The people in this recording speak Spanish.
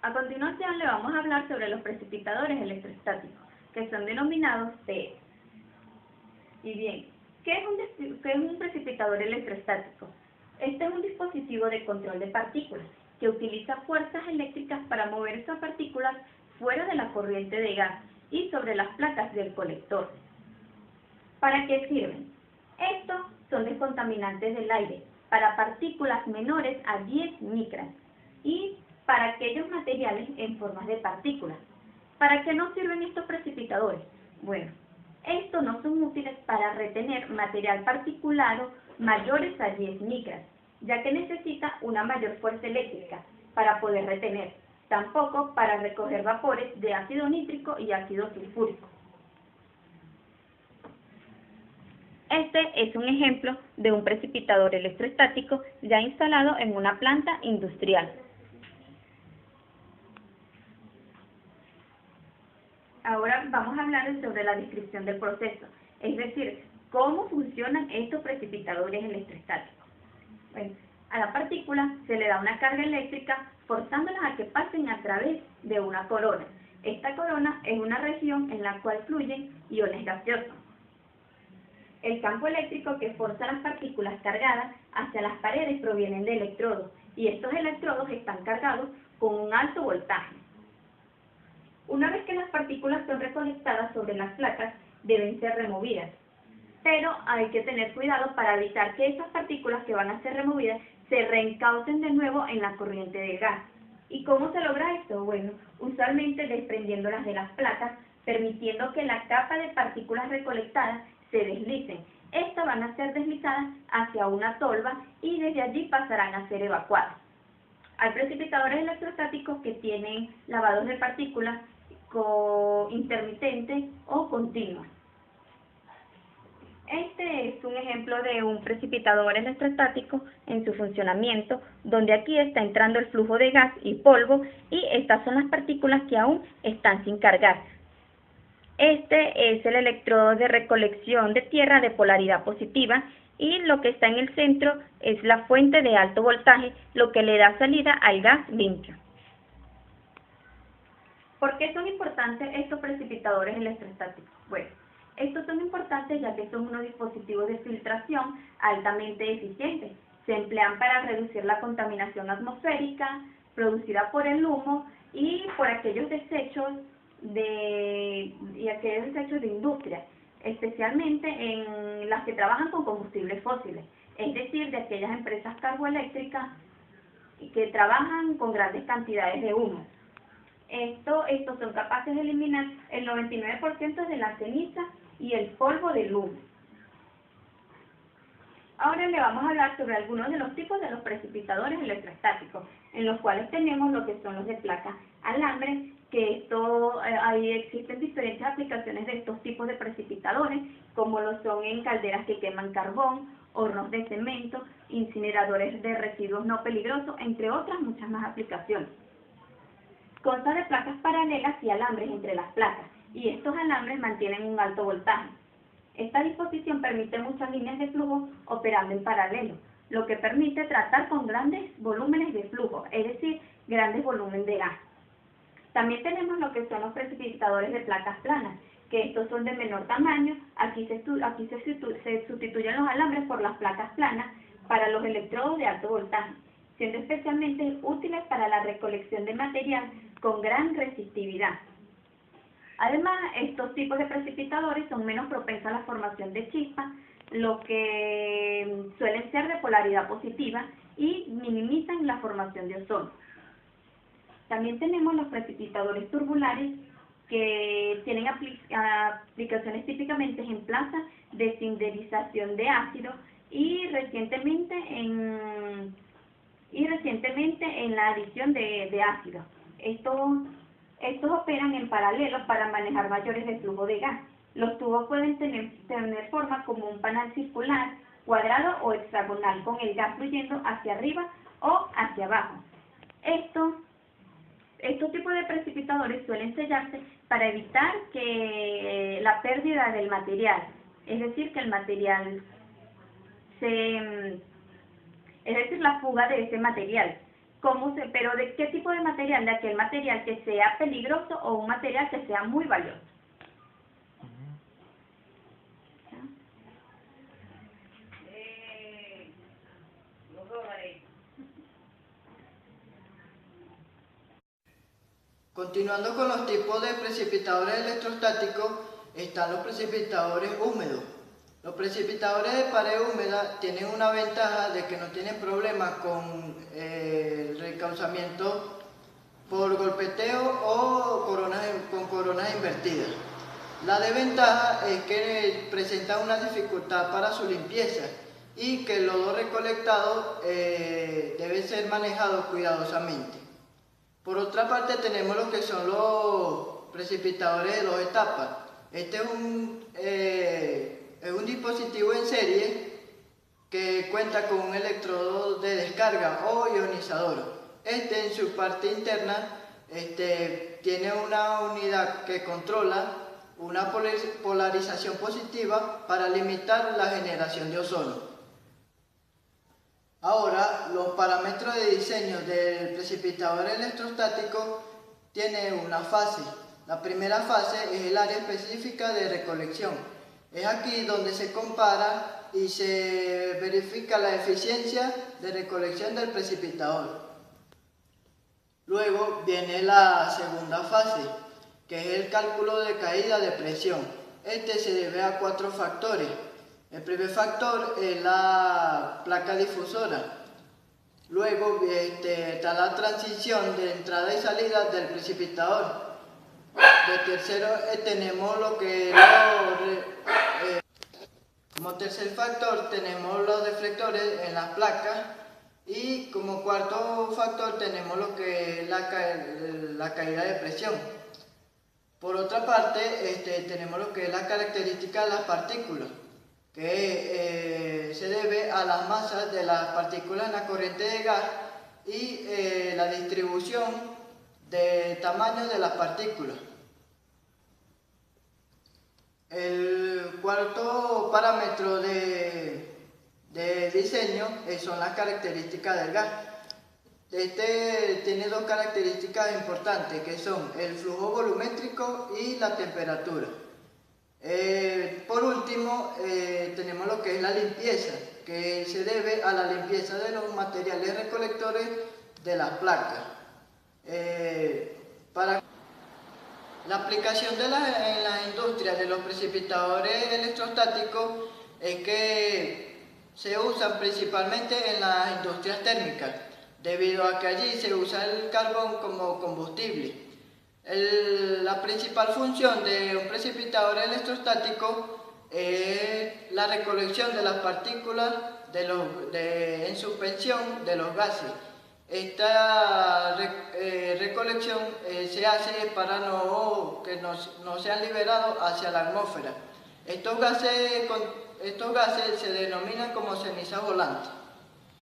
A continuación le vamos a hablar sobre los precipitadores electrostáticos, que son denominados PE. Y bien, ¿qué es un precipitador electrostático? Este es un dispositivo de control de partículas que utiliza fuerzas eléctricas para mover esas partículas fuera de la corriente de gas y sobre las placas del colector. ¿Para qué sirven? Estos son descontaminantes del aire para partículas menores a 10 micras y para aquellos materiales en formas de partículas. ¿Para qué nos sirven estos precipitadores? Bueno, estos no son útiles para retener material particulado mayores a 10 micras, ya que necesita una mayor fuerza eléctrica para poder retener, tampoco para recoger vapores de ácido nítrico y ácido sulfúrico. Este es un ejemplo de un precipitador electrostático ya instalado en una planta industrial. Ahora vamos a hablar sobre la descripción del proceso, es decir, cómo funcionan estos precipitadores electrostáticos. Bueno, a la partícula se le da una carga eléctrica forzándolas a que pasen a través de una corona. Esta corona es una región en la cual fluyen iones gaseosos. El campo eléctrico que forza las partículas cargadas hacia las paredes provienen de electrodos, y estos electrodos están cargados con un alto voltaje. Una vez que las partículas son recolectadas sobre las placas, deben ser removidas. Pero hay que tener cuidado para evitar que esas partículas que van a ser removidas se reencaucen de nuevo en la corriente del gas. ¿Y cómo se logra esto? Bueno, usualmente desprendiéndolas de las placas, permitiendo que la capa de partículas recolectadas se deslicen. Estas van a ser deslizadas hacia una tolva y desde allí pasarán a ser evacuadas. Hay precipitadores electrostáticos que tienen lavados de partículas intermitentes o continuos. Este es un ejemplo de un precipitador electrostático en su funcionamiento, donde aquí está entrando el flujo de gas y polvo y estas son las partículas que aún están sin cargar. Este es el electrodo de recolección de tierra de polaridad positiva y lo que está en el centro es la fuente de alto voltaje, lo que le da salida al gas limpio. ¿Por qué son importantes estos precipitadores electrostáticos? Bueno, estos son importantes ya que son unos dispositivos de filtración altamente eficientes. Se emplean para reducir la contaminación atmosférica producida por el humo y por aquellos desechos de industria, especialmente en las que trabajan con combustibles fósiles, es decir, de aquellas empresas carboeléctricas que trabajan con grandes cantidades de humo. Estos son capaces de eliminar el 99% de la ceniza y el polvo del humo. Ahora le vamos a hablar sobre algunos de los tipos de los precipitadores electrostáticos, en los cuales tenemos lo que son los de placa alambre, que ahí existen diferentes aplicaciones de estos tipos de precipitadores, como lo son en calderas que queman carbón, hornos de cemento, incineradores de residuos no peligrosos, entre otras muchas más aplicaciones. Consta de placas paralelas y alambres entre las placas, y estos alambres mantienen un alto voltaje. Esta disposición permite muchas líneas de flujo operando en paralelo, lo que permite tratar con grandes volúmenes de flujo, es decir, grandes volúmenes de gas. También tenemos lo que son los precipitadores de placas planas, que estos son de menor tamaño. Aquí se sustituyen los alambres por las placas planas para los electrodos de alto voltaje, siendo especialmente útiles para la recolección de material con gran resistividad. Además, estos tipos de precipitadores son menos propensos a la formación de chispas, lo que suelen ser de polaridad positiva y minimizan la formación de ozono. También tenemos los precipitadores turbulares, que tienen aplicaciones típicamente en plantas de sinderización de ácido y recientemente en la adición de ácido. Estos operan en paralelo para manejar mayores de flujo de gas. Los tubos pueden tener forma como un panal circular, cuadrado o hexagonal, con el gas fluyendo hacia arriba o hacia abajo. Estos tipos de precipitadores suelen sellarse para evitar que la pérdida del material, es decir, que el material la fuga de ese material. pero ¿de qué tipo de material? ¿De aquel material que sea peligroso o un material que sea muy valioso? Continuando con los tipos de precipitadores electrostáticos, están los precipitadores húmedos. Los precipitadores de pared húmeda tienen una ventaja de que no tienen problemas con el recauzamiento por golpeteo o con coronas invertidas. La desventaja es que presenta una dificultad para su limpieza y que el lodo recolectado debe ser manejado cuidadosamente. Por otra parte tenemos lo que son los precipitadores de 2 etapas. Este es un dispositivo en serie que cuenta con un electrodo de descarga o ionizador. En su parte interna tiene una unidad que controla una polarización positiva para limitar la generación de ozono. Ahora, los parámetros de diseño del precipitador electrostático tienen una fase. La primera fase es el área específica de recolección. Es aquí donde se compara y se verifica la eficiencia de recolección del precipitador. Luego viene la segunda fase, que es el cálculo de caída de presión. Este se debe a 4 factores. El primer factor es la placa difusora. Luego está la transición de entrada y salida del precipitador. De tercero tenemos lo que como tercer factor tenemos los deflectores en las placas y como cuarto factor tenemos lo que es la caída de presión. Por otra parte tenemos lo que es la característica de las partículas, que se debe a las masas de las partículas en la corriente de gas y la distribución de tamaño de las partículas. El cuarto parámetro de diseño son las características del gas. Tiene 2 características importantes, que son el flujo volumétrico y la temperatura. Por último, tenemos lo que es la limpieza, que se debe a la limpieza de los materiales recolectores de las placas. La aplicación en las industrias de los precipitadores electrostáticos es que se usan principalmente en las industrias térmicas, debido a que allí se usa el carbón como combustible. La principal función de un precipitador electrostático es la recolección de las partículas en suspensión de los gases. Esta recolección se hace para que no sean liberados hacia la atmósfera. Estos gases se denominan como cenizas volantes.